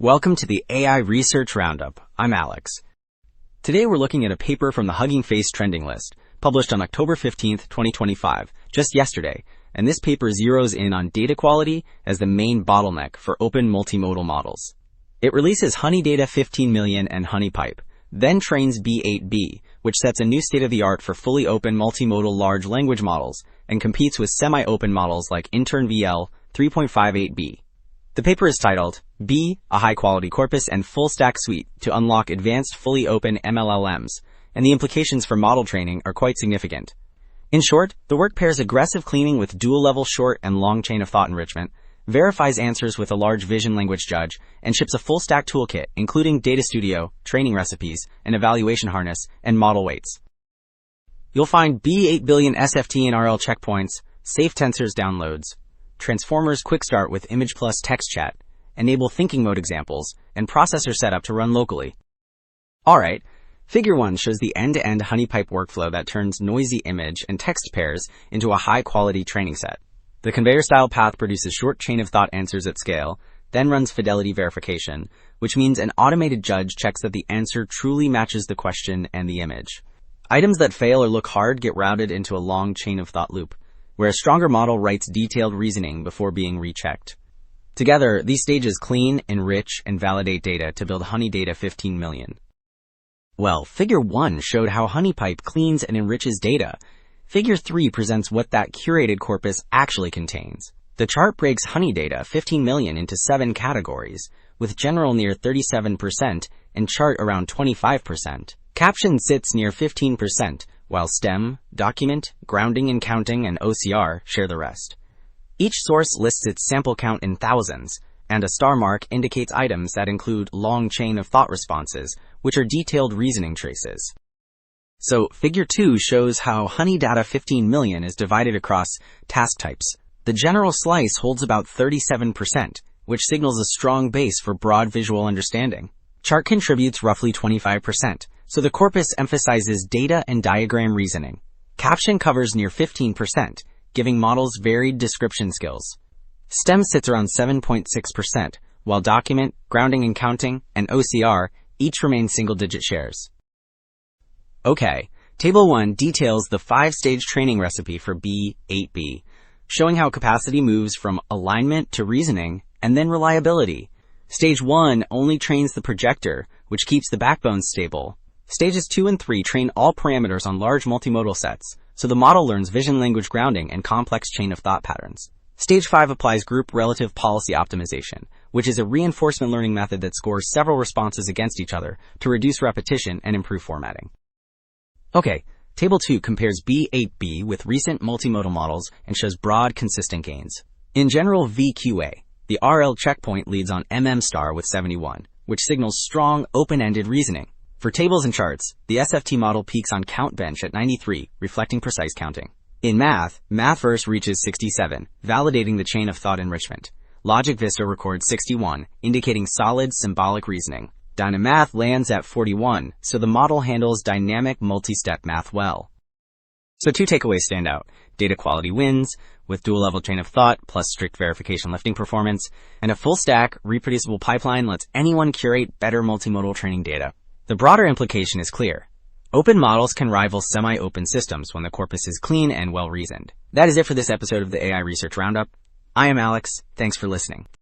Welcome to the AI Research Roundup. I'm Alex. Today we're looking at a paper from the Hugging Face trending list, published on October 15, 2025, just yesterday, and this paper zeroes in on data quality as the main bottleneck for open multimodal models. It releases HoneyData 15 million and HoneyPipe, then trains B8B, which sets a new state-of-the-art for fully open multimodal large language models and competes with semi-open models like InternVL 3.58b. The paper is titled, B, a high-quality corpus and full-stack suite to unlock advanced fully open MLLMs, and the implications for model training are quite significant. In short, the work pairs aggressive cleaning with dual-level short and long chain-of-thought enrichment, verifies answers with a large vision language judge, and ships a full-stack toolkit including DataStudio, training recipes, an evaluation harness, and model weights. You'll find B8 billion SFT and RL checkpoints, safe tensors downloads, Transformers quick start with image plus text chat, enable thinking mode examples, and processor setup to run locally. Alright, Figure 1 shows the end-to-end HoneyPipe workflow that turns noisy image and text pairs into a high-quality training set. The conveyor-style path produces short chain-of-thought answers at scale, then runs fidelity verification, which means an automated judge checks that the answer truly matches the question and the image. Items that fail or look hard get routed into a long chain-of-thought loop, where a stronger model writes detailed reasoning before being rechecked. Together, these stages clean, enrich, and validate data to build HoneyData 15 million. Well, Figure 1 showed how HoneyPipe cleans and enriches data. Figure 3 presents what that curated corpus actually contains. The chart breaks HoneyData 15 million into 7 categories, with general near 37% and chart around 25%. Caption sits near 15%, while stem, document, grounding and counting, and OCR share the rest. Each source lists its sample count in thousands, and a star mark indicates items that include long chain of thought responses, which are detailed reasoning traces. So, Figure 2 shows how HoneyData 15 million is divided across task types. The general slice holds about 37%, which signals a strong base for broad visual understanding. Chart contributes roughly 25%, so the corpus emphasizes data and diagram reasoning. Caption covers near 15%, giving models varied description skills. Stem sits around 7.6%, while document, grounding and counting, and OCR each remain single-digit shares. Okay, Table 1 details the 5-stage training recipe for B8B, showing how capacity moves from alignment to reasoning, and then reliability. Stage 1 only trains the projector, which keeps the backbone stable. Stages 2 and 3 train all parameters on large multimodal sets, so the model learns vision language grounding and complex chain of thought patterns. Stage 5 applies group relative policy optimization, which is a reinforcement learning method that scores several responses against each other to reduce repetition and improve formatting. Okay, Table 2 compares B8B with recent multimodal models and shows broad, consistent gains. In general VQA, the RL checkpoint leads on MM* with 71, which signals strong, open-ended reasoning. For tables and charts, the SFT model peaks on CountBench at 93, reflecting precise counting. In math, MathVerse reaches 67, validating the chain of thought enrichment. Logic Vista records 61, indicating solid symbolic reasoning. Dynamath lands at 41, so the model handles dynamic multi-step math well. So 2 takeaways stand out. Data quality wins, with dual-level chain of thought plus strict verification lifting performance, and a full-stack, reproducible pipeline lets anyone curate better multimodal training data. The broader implication is clear. Open models can rival semi-open systems when the corpus is clean and well-reasoned. That is it for this episode of the AI Research Roundup. I am Alex. Thanks for listening.